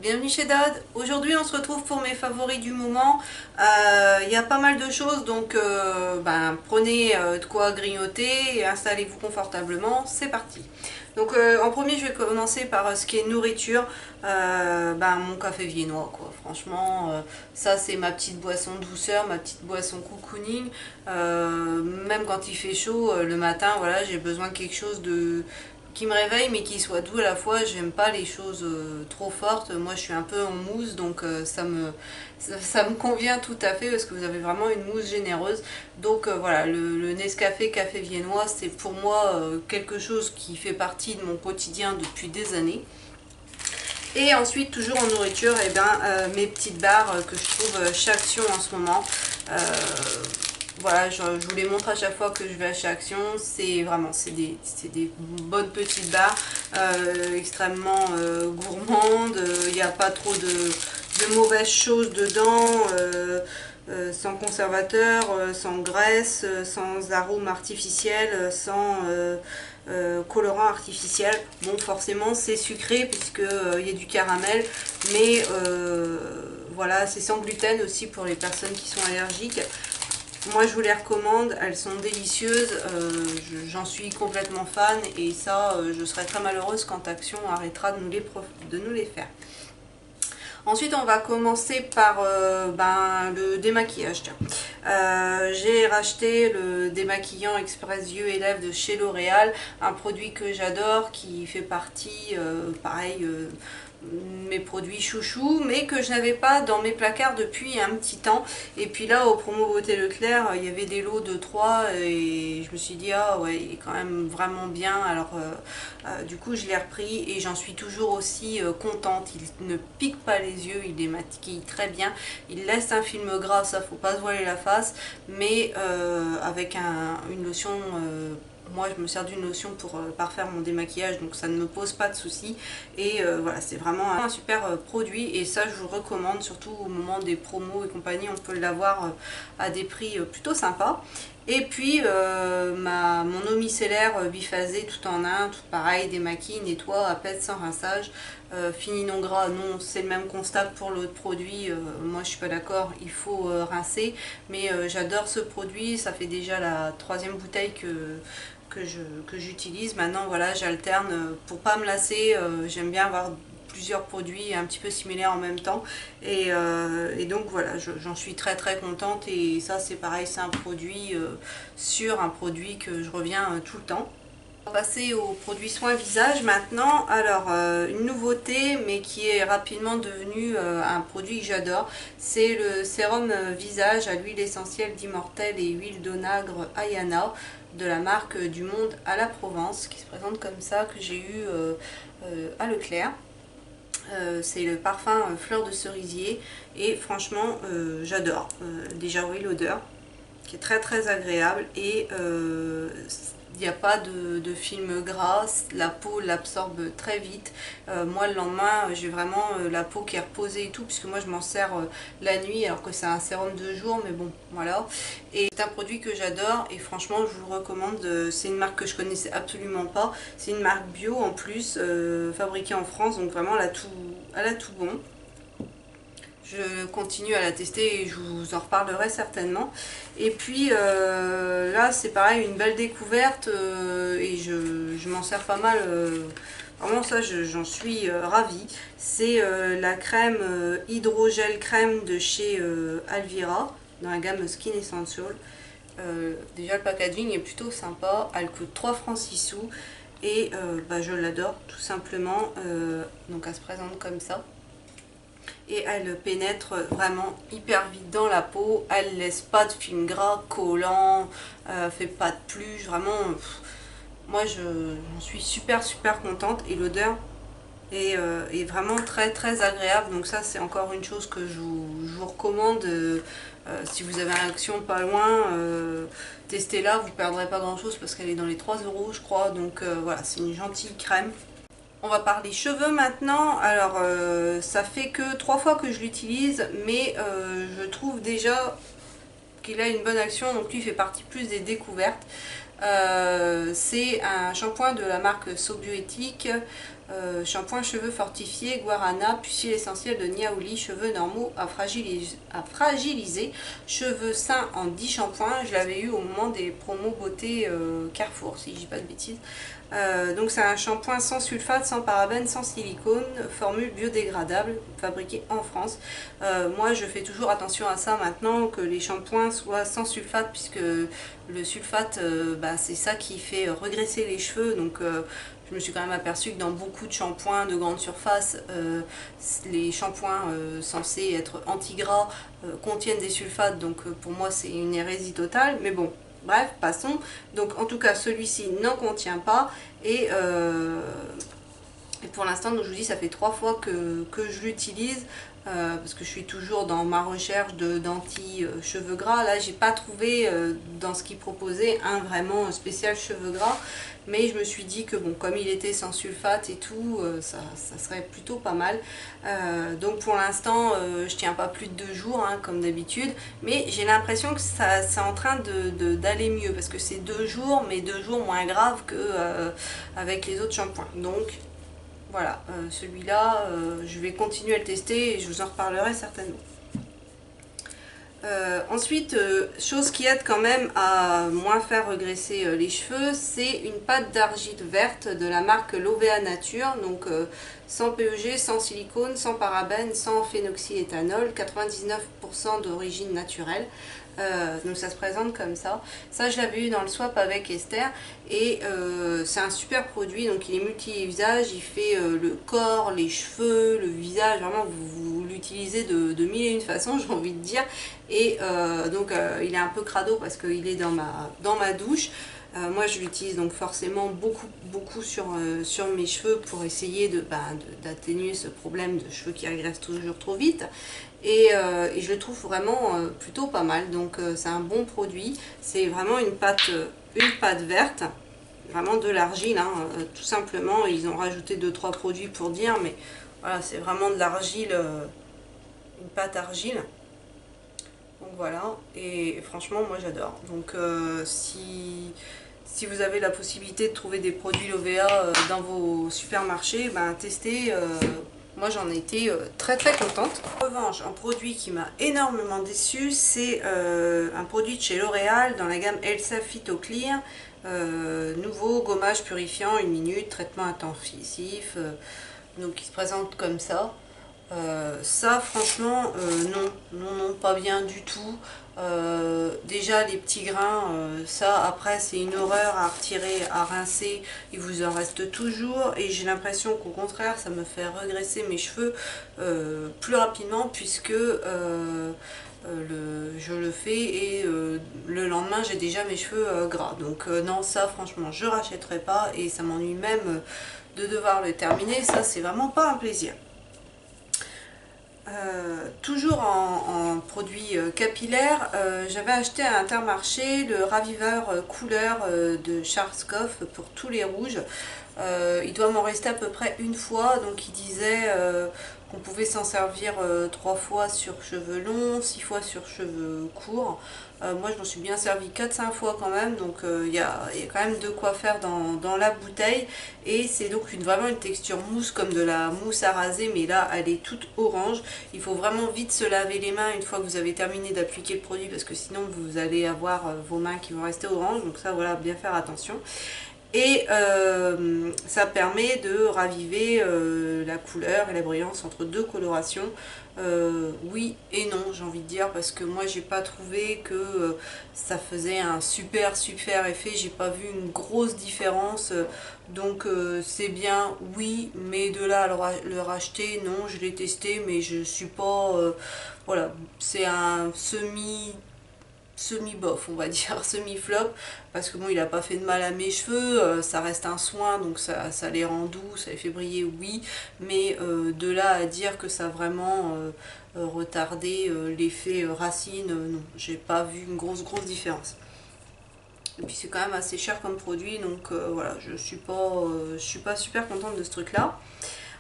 bienvenue chez Dad. Aujourd'hui on se retrouve pour mes favoris du moment. Il y a pas mal de choses donc prenez de quoi grignoter et installez-vous confortablement, c'est parti. Donc en premier je vais commencer par ce qui est nourriture. Mon café viennois quoi. Franchement ça c'est ma petite boisson douceur, ma petite boisson cocooning. Même quand il fait chaud le matin, voilà, j'ai besoin de quelque chose de qui me réveille mais qui soit doux à la fois. J'aime pas les choses trop fortes. Moi je suis un peu en mousse donc ça me convient tout à fait parce que vous avez vraiment une mousse généreuse. Donc voilà, le Nescafé café viennois c'est pour moi quelque chose qui fait partie de mon quotidien depuis des années. Et ensuite, toujours en nourriture, mes petites barres que je trouve chez Action en ce moment. Euh, voilà, je vous les montre à chaque fois que je vais chez Action. C'est vraiment, c'est des bonnes petites barres, extrêmement gourmandes. Il n'y a pas trop de mauvaises choses dedans. Sans conservateur, sans graisse, sans arôme artificiel, sans colorant artificiel. Bon, forcément c'est sucré puisque il y a du caramel, mais voilà, c'est sans gluten aussi pour les personnes qui sont allergiques. Moi je vous les recommande, elles sont délicieuses, j'en suis complètement fan et ça je serais très malheureuse quand Action arrêtera de nous les faire. Ensuite, on va commencer par le démaquillage. J'ai racheté le démaquillant Express Yeux et Lèvres de chez L'Oréal, un produit que j'adore qui fait partie, pareil, mes produits chouchous, mais que je n'avais pas dans mes placards depuis un petit temps. Et puis là, au promo Beauté Leclerc, il y avait des lots de 3 et je me suis dit, ah ouais, il est quand même vraiment bien. Alors, du coup, je l'ai repris et j'en suis toujours aussi contente. Il ne pique pas les yeux, il démaquille très bien. Il laisse un film gras, ça faut pas se voiler la face, mais avec une lotion. Moi je me sers d'une lotion pour parfaire mon démaquillage, donc ça ne me pose pas de soucis. Et voilà, c'est vraiment un super produit et ça je vous le recommande, surtout au moment des promos et compagnie. On peut l'avoir à des prix plutôt sympas. Et puis mon eau micellaire biphasée tout en un, tout pareil, démaquille, nettoie, apaise sans rinçage. Fini non gras, non, c'est le même constat que pour l'autre produit. Moi je suis pas d'accord, il faut rincer, mais j'adore ce produit. Ça fait déjà la 3e bouteille que j'utilise. Maintenant voilà, j'alterne pour pas me lasser. J'aime bien avoir plusieurs produits un petit peu similaires en même temps et donc voilà, j'en suis très très contente. Et ça c'est pareil, c'est un produit sûr, un produit que je reviens tout le temps. On va passer aux produits soins visage maintenant. Alors une nouveauté mais qui est rapidement devenu un produit que j'adore, c'est le sérum visage à l'huile essentielle d'Immortel et huile d'onagre Ayana de la marque Du Monde à la Provence, qui se présente comme ça, que j'ai eu à Leclerc. C'est le parfum fleur de cerisier et franchement j'adore. Déjà oui, l'odeur qui est très très agréable et il n'y a pas de film gras, la peau l'absorbe très vite. Moi le lendemain j'ai vraiment la peau qui est reposée et tout, puisque moi je m'en sers la nuit alors que c'est un sérum de jour, mais bon voilà. Et c'est un produit que j'adore et franchement je vous le recommande. C'est une marque que je connaissais absolument pas, c'est une marque bio en plus, fabriquée en France, donc vraiment elle a tout bon. Je continue à la tester et je vous en reparlerai certainement. Et puis là c'est pareil, une belle découverte et je m'en sers pas mal. Vraiment ça j'en suis ravie. C'est la crème hydrogel crème de chez Alvira dans la gamme Skin Essential. Déjà le packaging est plutôt sympa, elle coûte 3 francs 6 sous et je l'adore tout simplement. Donc elle se présente comme ça. Et elle pénètre vraiment hyper vite dans la peau, elle laisse pas de film gras collant, fait pas de pluie, vraiment moi j'en suis super super contente et l'odeur est vraiment très très agréable. Donc ça c'est encore une chose que je vous recommande. Si vous avez un Action pas loin, testez-la, vous perdrez pas grand chose parce qu'elle est dans les 3 € je crois. Donc voilà, c'est une gentille crème. On va parler cheveux maintenant. Alors ça fait que 3 fois que je l'utilise, mais je trouve déjà qu'il a une bonne action, donc lui fait partie plus des découvertes. C'est un shampoing de la marque So Bioéthique Shampoing cheveux fortifiés, guarana, puis huile essentielle de niaouli, cheveux normaux à fragiliser, cheveux sains en 10 shampoings. Je l'avais eu au moment des promos beauté Carrefour, si je dis pas de bêtises. Donc c'est un shampoing sans sulfate, sans parabènes, sans silicone, formule biodégradable, fabriquée en France. Moi je fais toujours attention à ça maintenant, que les shampoings soient sans sulfate, puisque le sulfate c'est ça qui fait regresser les cheveux. Donc je me suis quand même aperçue que dans beaucoup de shampoings de grande surface, les shampoings censés être anti-gras contiennent des sulfates. Donc pour moi c'est une hérésie totale, mais bon. Bref, passons. Donc en tout cas, celui-ci n'en contient pas. Et pour l'instant, je vous dis, ça fait 3 fois que je l'utilise. Parce que je suis toujours dans ma recherche d'anti-cheveux gras. Là, j'ai pas trouvé dans ce qu'il proposait un vraiment spécial cheveux gras. Mais je me suis dit que bon, comme il était sans sulfate et tout, ça serait plutôt pas mal. Donc pour l'instant, je tiens pas plus de 2 jours, hein, comme d'habitude. Mais j'ai l'impression que c'est en train d'aller mieux. Parce que c'est 2 jours, mais 2 jours moins graves que avec les autres shampoings. Donc voilà, celui-là, je vais continuer à le tester et je vous en reparlerai certainement. Ensuite, chose qui aide quand même à moins faire regresser les cheveux, c'est une pâte d'argile verte de la marque Lovea Nature, donc sans PEG, sans silicone, sans parabènes, sans phénoxyéthanol, 99% d'origine naturelle. Donc ça se présente comme ça. Ça je l'avais eu dans le swap avec Esther et c'est un super produit. Donc il est multi-usage, il fait le corps, les cheveux, le visage, vraiment vous l'utilisez de mille et une façons, j'ai envie de dire. Et donc il est un peu crado parce qu'il est dans ma douche. Moi je l'utilise donc forcément beaucoup sur mes cheveux pour essayer d'atténuer ce problème de cheveux qui régressent toujours trop vite. Et je le trouve vraiment plutôt pas mal. Donc c'est un bon produit. C'est vraiment une pâte verte, vraiment de l'argile, hein, tout simplement. Ils ont rajouté 2-3 produits pour dire, mais voilà, c'est vraiment de l'argile, une pâte argile. Donc voilà, et franchement moi j'adore. Donc si vous avez la possibilité de trouver des produits Lovea dans vos supermarchés, testez. Moi j'en ai été très contente. En revanche, un produit qui m'a énormément déçue, c'est un produit de chez L'Oréal dans la gamme Elsa Phyto Clear. Nouveau gommage purifiant 1 minute, traitement intensif, donc il se présente comme ça. Ça franchement non, pas bien du tout. Déjà les petits grains, ça après c'est une horreur à retirer, à rincer, il vous en reste toujours et j'ai l'impression qu'au contraire ça me fait regresser mes cheveux plus rapidement puisque je le fais et le lendemain j'ai déjà mes cheveux gras. Donc non, ça franchement je rachèterai pas et ça m'ennuie même de devoir le terminer. Ça c'est vraiment pas un plaisir. Toujours en produit capillaire, j'avais acheté à Intermarché le raviveur couleur de Schwarzkopf pour tous les rouges. Il doit m'en rester à peu près une fois, donc il disait qu'on pouvait s'en servir 3 fois sur cheveux longs, 6 fois sur cheveux courts. Moi je m'en suis bien servi 4-5 fois quand même, donc il y a quand même de quoi faire dans la bouteille. Et c'est donc vraiment une texture mousse, comme de la mousse à raser, mais là elle est toute orange. Il faut vraiment vite se laver les mains une fois que vous avez terminé d'appliquer le produit, parce que sinon vous allez avoir vos mains qui vont rester oranges, donc ça voilà, bien faire attention. Et ça permet de raviver la couleur et la brillance entre 2 colorations. Oui et non, j'ai envie de dire, parce que moi j'ai pas trouvé que ça faisait un super effet, j'ai pas vu une grosse différence. Donc c'est bien, oui, mais de là à le racheter, non, je l'ai testé, mais je suis pas... voilà, c'est un semi-bof, on va dire, semi-flop, parce que bon, il a pas fait de mal à mes cheveux, ça reste un soin, donc ça les rend doux, ça les fait briller, oui, mais de là à dire que ça a vraiment retardé l'effet racine, non, j'ai pas vu une grosse différence. Et puis c'est quand même assez cher comme produit, donc voilà, je suis pas super contente de ce truc là.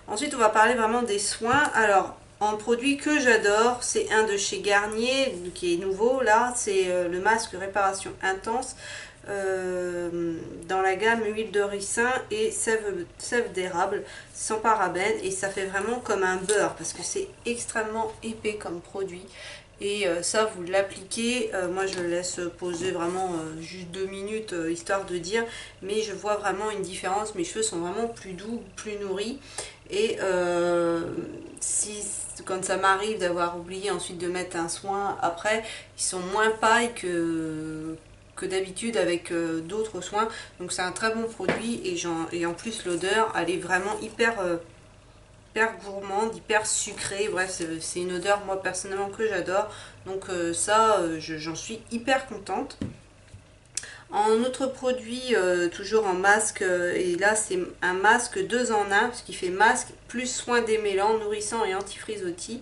Ensuite on va parler vraiment des soins. Alors en produit que j'adore, c'est un de chez Garnier qui est nouveau là, c'est le masque réparation intense dans la gamme huile de ricin et sève d'érable sans parabènes, et ça fait vraiment comme un beurre parce que c'est extrêmement épais comme produit. Et ça, vous l'appliquez, moi je le laisse poser vraiment juste 2 minutes histoire de dire, mais je vois vraiment une différence. Mes cheveux sont vraiment plus doux, plus nourris. Et si quand ça m'arrive d'avoir oublié ensuite de mettre un soin après, ils sont moins pailles que d'habitude avec d'autres soins. Donc c'est un très bon produit, et en plus l'odeur elle est vraiment hyper gourmande, hyper sucrée. Bref, c'est une odeur moi personnellement que j'adore. Donc ça, j'en suis hyper contente. En autre produit, toujours en masque, et là c'est un masque 2 en 1, ce qui fait masque plus soin démêlant, nourrissant et anti-frisottis,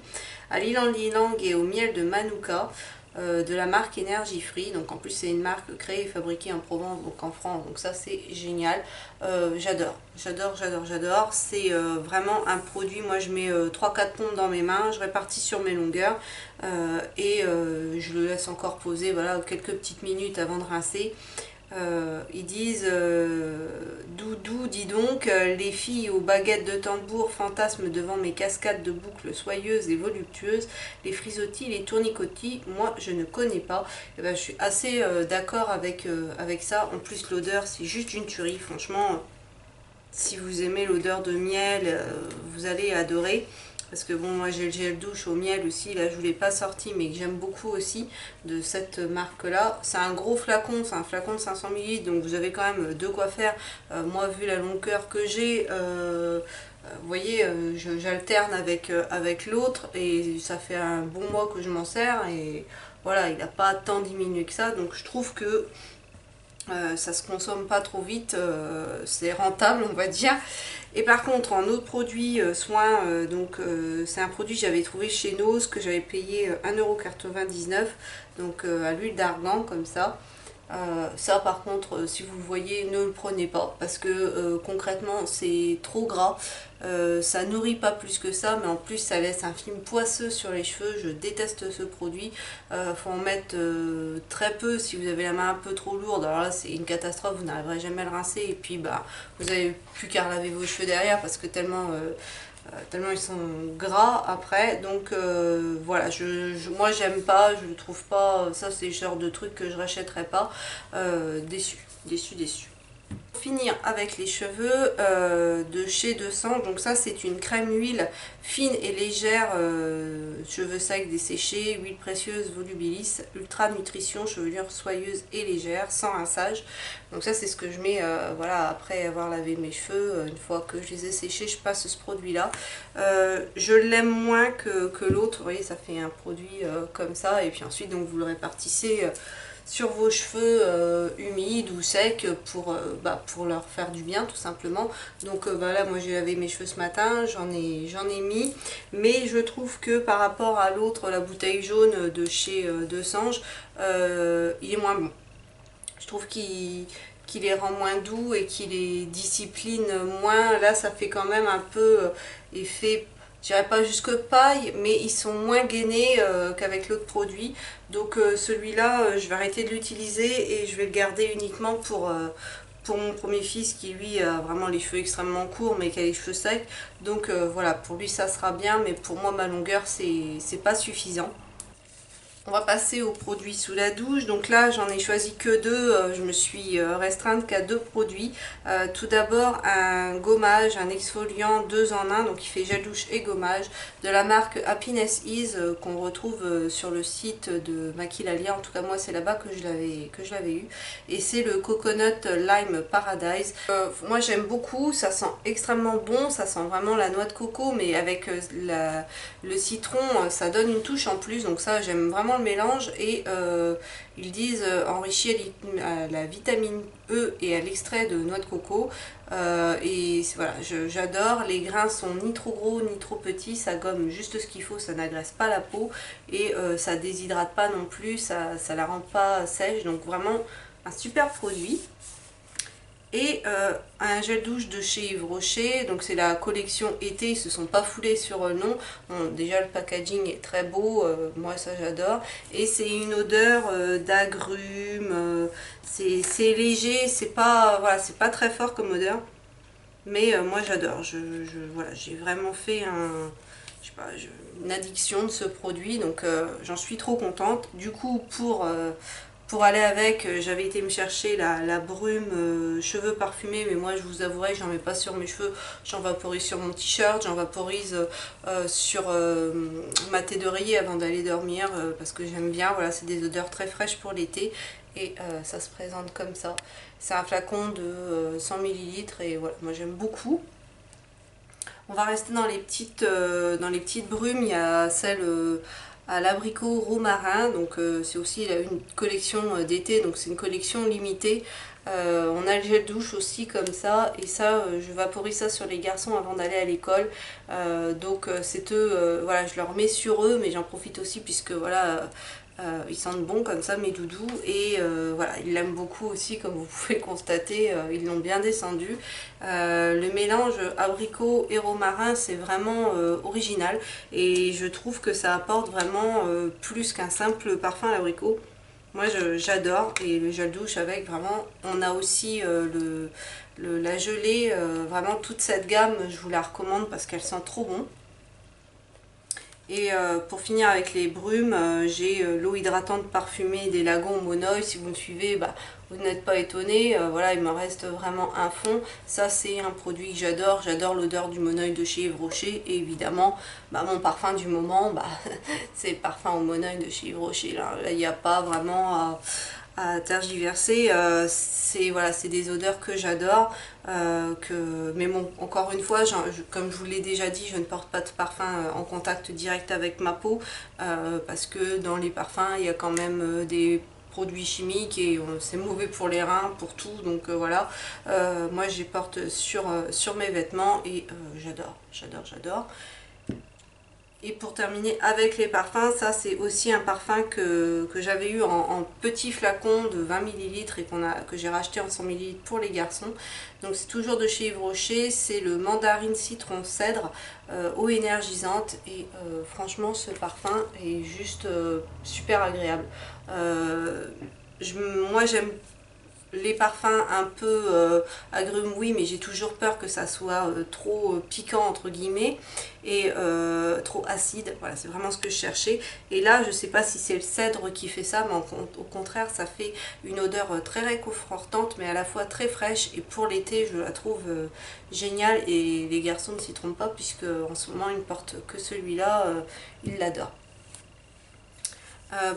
à l'ylang-ylang et au miel de Manuka, de la marque Energy Free. Donc en plus c'est une marque créée et fabriquée en Provence, donc en France, donc ça c'est génial. J'adore. C'est vraiment un produit, moi je mets 3-4 pompes dans mes mains, je répartis sur mes longueurs, et je le laisse encore poser, voilà, quelques petites minutes avant de rincer. Ils disent Doudou, dis donc, les filles aux baguettes de tambour fantasment devant mes cascades de boucles soyeuses et voluptueuses, les frisottis, les tournicotis, moi je ne connais pas. Et ben, je suis assez d'accord avec ça. En plus l'odeur c'est juste une tuerie, franchement. Si vous aimez l'odeur de miel, vous allez adorer. Parce que bon, moi j'ai le gel douche au miel aussi, là je vous l'ai pas sorti, mais que j'aime beaucoup aussi de cette marque là. C'est un gros flacon, c'est un flacon de 500 ml, donc vous avez quand même de quoi faire. Moi vu la longueur que j'ai, vous voyez, j'alterne avec l'autre, et ça fait un bon mois que je m'en sers, et voilà, il n'a pas tant diminué que ça, donc je trouve que ça se consomme pas trop vite, c'est rentable on va dire. Et par contre en autre produit soin, c'est un produit que j'avais trouvé chez Nose, que j'avais payé 1,99 €, donc à l'huile d'argan comme ça. Ça par contre si vous le voyez ne le prenez pas, parce que concrètement c'est trop gras, ça nourrit pas plus que ça, mais en plus ça laisse un film poisseux sur les cheveux. Je déteste ce produit. Faut en mettre très peu si vous avez la main un peu trop lourde, alors là c'est une catastrophe, vous n'arriverez jamais à le rincer, et puis bah vous avez plus qu'à laver vos cheveux derrière, parce que tellement ils sont gras après. Donc voilà, moi j'aime pas, je le trouve pas, ça c'est le genre de truc que je rachèterai pas. Déçu. Pour finir avec les cheveux, de chez Desange, donc ça c'est une crème huile fine et légère, cheveux secs desséchés, huile précieuse volubilis, ultra nutrition, chevelure soyeuse et légère, sans rinçage. Donc ça c'est ce que je mets, voilà, après avoir lavé mes cheveux, une fois que je les ai séchés, je passe ce produit là. Je l'aime moins que l'autre, vous voyez, ça fait un produit comme ça, et puis ensuite donc vous le répartissez sur vos cheveux humides ou secs pour leur faire du bien tout simplement. Donc là moi j'ai lavé mes cheveux ce matin, j'en ai mis, mais je trouve que par rapport à l'autre, la bouteille jaune de chez Desange, il est moins bon. Je trouve qu'il les rend moins doux et qu'il les discipline moins. Là ça fait quand même un peu effet, je dirais pas jusque paille, mais ils sont moins gainés qu'avec l'autre produit. Donc celui-là, je vais arrêter de l'utiliser, et je vais le garder uniquement pour mon premier fils, qui lui a vraiment les cheveux extrêmement courts mais qui a les cheveux secs. Donc voilà, pour lui ça sera bien, mais pour moi ma longueur c'est pas suffisant. On va passer aux produits sous la douche. Donc là j'en ai choisi que deux, je me suis restreinte qu'à deux produits. Tout d'abord un gommage, un exfoliant 2 en 1, donc il fait gel douche et gommage, de la marque Happiness Ease, qu'on retrouve sur le site de Maquilalia. En tout cas moi c'est là-bas que je l'avais eu, et c'est le Coconut Lime Paradise. Moi j'aime beaucoup, ça sent extrêmement bon, ça sent vraiment la noix de coco, mais avec le citron ça donne une touche en plus, donc ça j'aime vraiment le mélange. Et ils disent enrichi à la vitamine E et à l'extrait de noix de coco, et voilà, j'adore. Les grains sont ni trop gros ni trop petits, ça gomme juste ce qu'il faut, ça n'agresse pas la peau, et ça déshydrate pas non plus, ça la rend pas sèche, donc vraiment un super produit. Et un gel douche de chez Yves Rocher, donc c'est la collection été, ils se sont pas foulés sur le nom. Bon, déjà le packaging est très beau, moi ça j'adore. Et c'est une odeur d'agrumes, c'est léger, c'est pas, voilà, c'est pas très fort comme odeur. Mais moi j'adore, voilà, j'ai vraiment fait je sais pas, une addiction de ce produit, donc j'en suis trop contente. Du coup, pour aller avec, j'avais été me chercher la brume cheveux parfumés, mais moi je vous avouerai que j'en mets pas sur mes cheveux, j'en vaporise sur mon t-shirt, j'en vaporise sur ma tête d'oreiller avant d'aller dormir, parce que j'aime bien, voilà, c'est des odeurs très fraîches pour l'été, et ça se présente comme ça. C'est un flacon de 100 ml et voilà, moi j'aime beaucoup. On va rester dans dans les petites brumes, il y a celle à l'abricot romarin, donc c'est aussi une collection d'été, donc c'est une collection limitée. On a le gel douche aussi comme ça, et ça je vaporise ça sur les garçons avant d'aller à l'école, donc c'est eux, voilà, je leur mets sur eux, mais j'en profite aussi puisque voilà, ils sentent bon comme ça mes doudous, et voilà, ils l'aiment beaucoup aussi comme vous pouvez le constater, ils l'ont bien descendu. Le mélange abricot et romarin c'est vraiment original, et je trouve que ça apporte vraiment plus qu'un simple parfum à l'abricot. Moi j'adore, et le gel douche avec, vraiment on a aussi la gelée, vraiment toute cette gamme je vous la recommande parce qu'elle sent trop bon. Et pour finir avec les brumes, j'ai l'eau hydratante parfumée des Lagons Monoï. Si vous me suivez, bah, vous n'êtes pas étonnés. Voilà, il me reste vraiment un fond. Ça, c'est un produit que j'adore. J'adore l'odeur du Monoï de chez Yves Rocher. Et évidemment, bah, mon parfum du moment, bah, c'est le parfum au Monoï de chez Yves Rocher. Là, il n'y a pas vraiment à tergiverser. Voilà, c'est des odeurs que j'adore. Mais bon, encore une fois, comme je vous l'ai déjà dit, je ne porte pas de parfum en contact direct avec ma peau, parce que dans les parfums il y a quand même des produits chimiques, et c'est mauvais pour les reins, pour tout, donc voilà. Moi je les porte sur mes vêtements, et j'adore. Et pour terminer avec les parfums, ça c'est aussi un parfum que j'avais eu en petit flacon de 20 ml et que j'ai racheté en 100 ml pour les garçons. Donc c'est toujours de chez Yves Rocher, c'est le mandarine citron cèdre, eau énergisante, et franchement ce parfum est juste super agréable. Moi j'aime les parfums un peu agrumes, oui, mais j'ai toujours peur que ça soit trop piquant entre guillemets, et trop acide. Voilà, c'est vraiment ce que je cherchais. Et là, je sais pas si c'est le cèdre qui fait ça, mais au contraire, ça fait une odeur très réconfortante, mais à la fois très fraîche. Et pour l'été, je la trouve géniale. Et les garçons ne s'y trompent pas, puisque en ce moment, ils ne portent que celui-là. Ils l'adorent.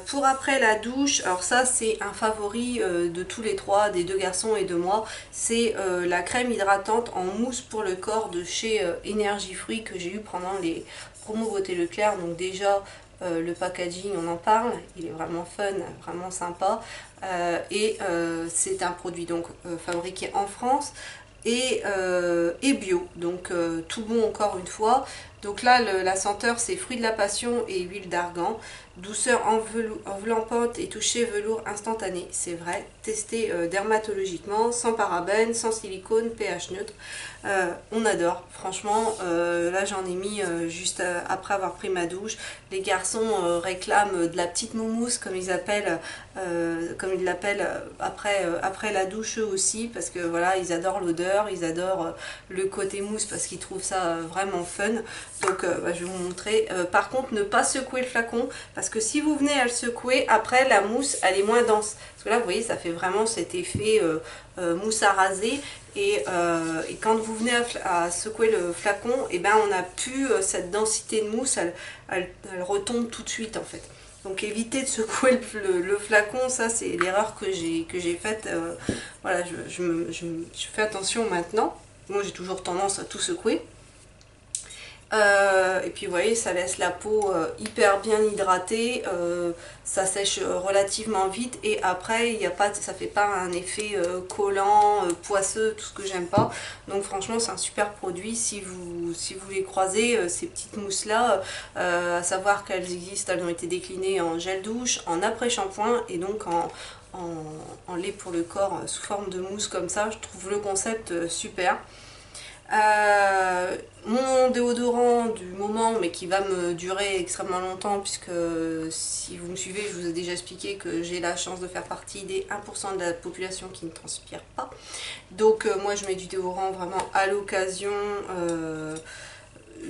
Pour après la douche, alors ça c'est un favori de tous les trois, des deux garçons et de moi, c'est la crème hydratante en mousse pour le corps de chez Énergie Fruits, que j'ai eu pendant les promos Beauté Leclerc. Donc déjà le packaging, on en parle, il est vraiment fun, vraiment sympa, et c'est un produit donc fabriqué en France, et bio, donc tout bon encore une fois. Donc là la senteur c'est fruit de la passion et huile d'argan, douceur enveloppante et toucher velours instantané, c'est vrai, testé dermatologiquement, sans parabènes, sans silicone, pH neutre. On adore, franchement, là j'en ai mis juste après avoir pris ma douche. Les garçons réclament de la petite moumouse comme ils l'appellent après la douche eux aussi, parce que voilà, ils adorent l'odeur, ils adorent le côté mousse parce qu'ils trouvent ça vraiment fun. Donc bah, je vais vous montrer. Par contre, ne pas secouer le flacon, parce que si vous venez à le secouer, après la mousse elle est moins dense. Parce que là vous voyez, ça fait vraiment cet effet mousse à raser. Et quand vous venez à secouer le flacon, et ben on n'a plus cette densité de mousse, elle retombe tout de suite en fait. Donc évitez de secouer le flacon, ça c'est l'erreur que j'ai faite. Voilà, je fais attention maintenant. Moi j'ai toujours tendance à tout secouer. Et puis vous voyez, ça laisse la peau hyper bien hydratée, ça sèche relativement vite et après il y a pas, ça fait pas un effet collant, poisseux, tout ce que j'aime pas. Donc franchement c'est un super produit si vous les croisez, ces petites mousses là, à savoir qu'elles existent, elles ont été déclinées en gel douche, en après-shampoing et donc en lait pour le corps sous forme de mousse comme ça. Je trouve le concept super. Mon déodorant du moment, mais qui va me durer extrêmement longtemps, puisque si vous me suivez, je vous ai déjà expliqué que j'ai la chance de faire partie des 1% de la population qui ne transpire pas. Donc moi je mets du déodorant vraiment à l'occasion.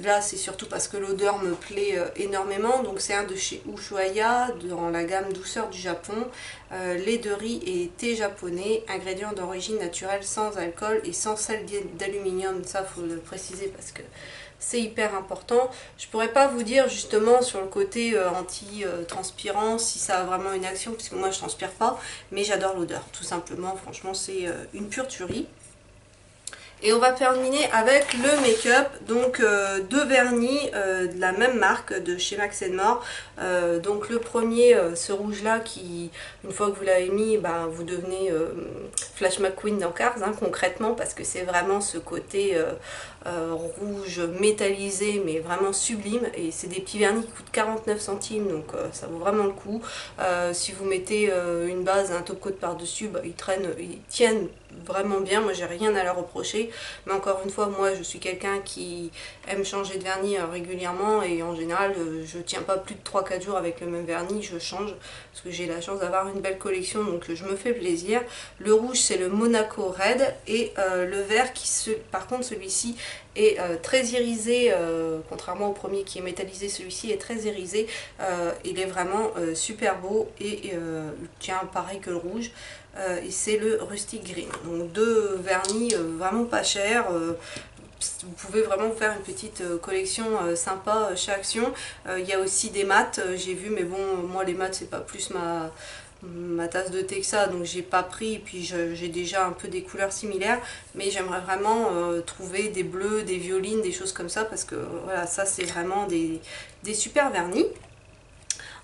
Là c'est surtout parce que l'odeur me plaît énormément, donc c'est un de chez Ushuaïa dans la gamme douceur du Japon, lait de riz et thé japonais, ingrédients d'origine naturelle sans alcool et sans sel d'aluminium. Ça faut le préciser parce que c'est hyper important. Je pourrais pas vous dire justement sur le côté anti-transpirant si ça a vraiment une action, puisque moi je transpire pas, mais j'adore l'odeur tout simplement. Franchement c'est une pure tuerie. Et on va terminer avec le make-up, donc deux vernis de la même marque de chez Max More. Donc le premier, ce rouge là qui, une fois que vous l'avez mis, bah, vous devenez Flash McQueen dans Cars, hein, concrètement, parce que c'est vraiment ce côté rouge métallisé mais vraiment sublime, et c'est des petits vernis qui coûtent 49 centimes, donc ça vaut vraiment le coup. Si vous mettez une base, un top coat par dessus, bah, ils tiennent vraiment bien. Moi j'ai rien à leur reprocher, mais encore une fois moi je suis quelqu'un qui aime changer de vernis régulièrement, et en général je tiens pas plus de 3-4 jours avec le même vernis, je change parce que j'ai la chance d'avoir une belle collection, donc je me fais plaisir. Le rouge c'est le Monaco Red, et le vert qui par contre celui-ci est très irisé, contrairement au premier qui est métallisé, celui-ci est très irisé. Il est vraiment super beau et il tient pareil que le rouge. Et c'est le Rustic Green. Donc deux vernis vraiment pas chers. Vous pouvez vraiment vous faire une petite collection sympa chez Action. Il y a aussi des mats, j'ai vu, mais bon, moi les mats c'est pas plus ma tasse de thé que ça, donc j'ai pas pris, et puis j'ai déjà un peu des couleurs similaires, mais j'aimerais vraiment trouver des bleus, des violines, des choses comme ça, parce que voilà, ça c'est vraiment des super vernis.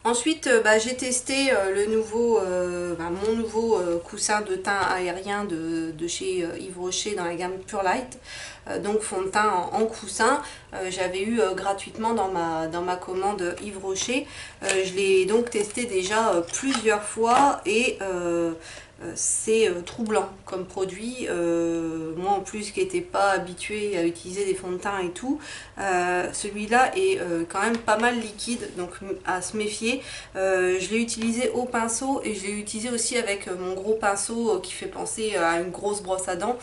Ensuite, j'ai testé mon nouveau coussin de teint aérien de chez Yves Rocher dans la gamme Pure Light. Donc fond de teint en coussin. J'avais eu gratuitement dans ma commande Yves Rocher. Je l'ai donc testé déjà plusieurs fois, et c'est troublant comme produit. Moi en plus qui n'étais pas habituée à utiliser des fonds de teint et tout, celui-là est quand même pas mal liquide, donc à se méfier. Je l'ai utilisé au pinceau, et je l'ai utilisé aussi avec mon gros pinceau qui fait penser à une grosse brosse à dents.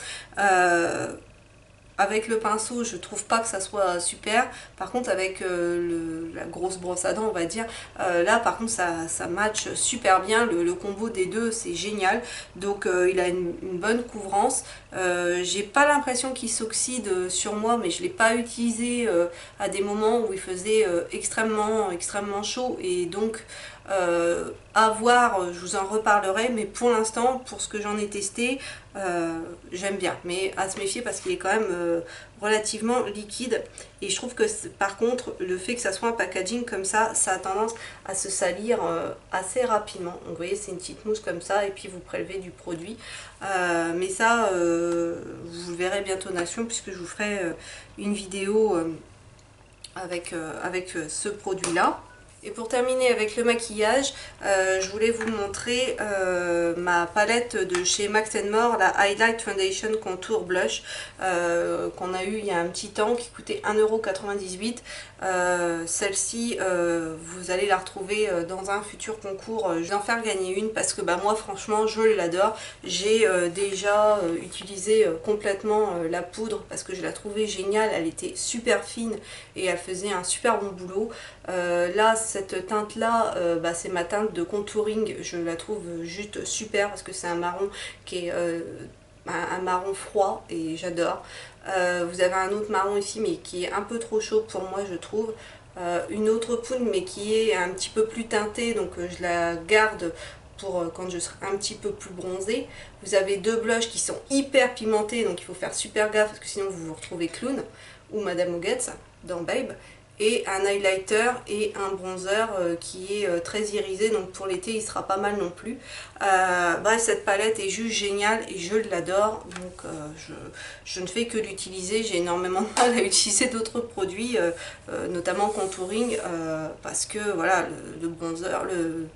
Avec le pinceau, je trouve pas que ça soit super. Par contre, avec la grosse brosse à dents, on va dire, là par contre ça match super bien. Le combo des deux, c'est génial. Donc il a une bonne couvrance. J'ai pas l'impression qu'il s'oxyde sur moi, mais je l'ai pas utilisé à des moments où il faisait extrêmement chaud, et donc à voir, je vous en reparlerai, mais pour l'instant, pour ce que j'en ai testé, j'aime bien, mais à se méfier parce qu'il est quand même relativement liquide, et je trouve que par contre le fait que ça soit un packaging comme ça a tendance à se salir assez rapidement. Donc vous voyez, c'est une petite mousse comme ça, et puis vous prélevez du produit, mais ça vous le verrez bientôt en action, puisque je vous ferai une vidéo avec ce produit là. Et pour terminer avec le maquillage, je voulais vous montrer ma palette de chez Max More, la Highlight Foundation Contour Blush, qu'on a eu il y a un petit temps, qui coûtait 1,98 €. Celle-ci, vous allez la retrouver dans un futur concours. Je vais en faire gagner une parce que moi franchement je l'adore. J'ai déjà utilisé complètement la poudre parce que je la trouvais géniale. Elle était super fine et elle faisait un super bon boulot. Là, cette teinte là, c'est ma teinte de contouring. Je la trouve juste super parce que c'est un marron qui est un marron froid, et j'adore. Vous avez un autre marron ici, mais qui est un peu trop chaud pour moi, je trouve. Une autre poudre, mais qui est un petit peu plus teintée, donc je la garde pour quand je serai un petit peu plus bronzée. Vous avez deux blushs qui sont hyper pimentés, donc il faut faire super gaffe parce que sinon vous vous retrouvez clown ou Madame Huguetts. dans Babe, et un highlighter et un bronzer qui est très irisé, donc pour l'été il sera pas mal non plus. Bref, cette palette est juste géniale et je l'adore, donc je ne fais que l'utiliser. J'ai énormément de mal à utiliser d'autres produits, notamment contouring, parce que voilà, le bronzer,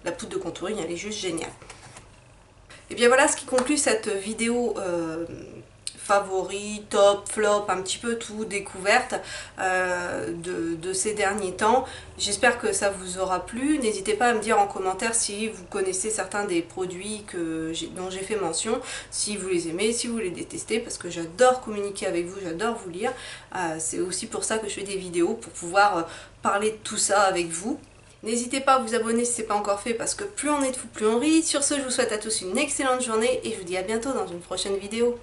la poudre de contouring elle est juste géniale. Et bien voilà ce qui conclut cette vidéo favoris, top, flop, un petit peu tout, découverte de ces derniers temps. J'espère que ça vous aura plu. N'hésitez pas à me dire en commentaire si vous connaissez certains des produits dont j'ai fait mention, si vous les aimez, si vous les détestez, parce que j'adore communiquer avec vous, j'adore vous lire. C'est aussi pour ça que je fais des vidéos, pour pouvoir parler de tout ça avec vous. N'hésitez pas à vous abonner si ce n'est pas encore fait, parce que plus on est de fou, plus on rit. Sur ce, je vous souhaite à tous une excellente journée et je vous dis à bientôt dans une prochaine vidéo.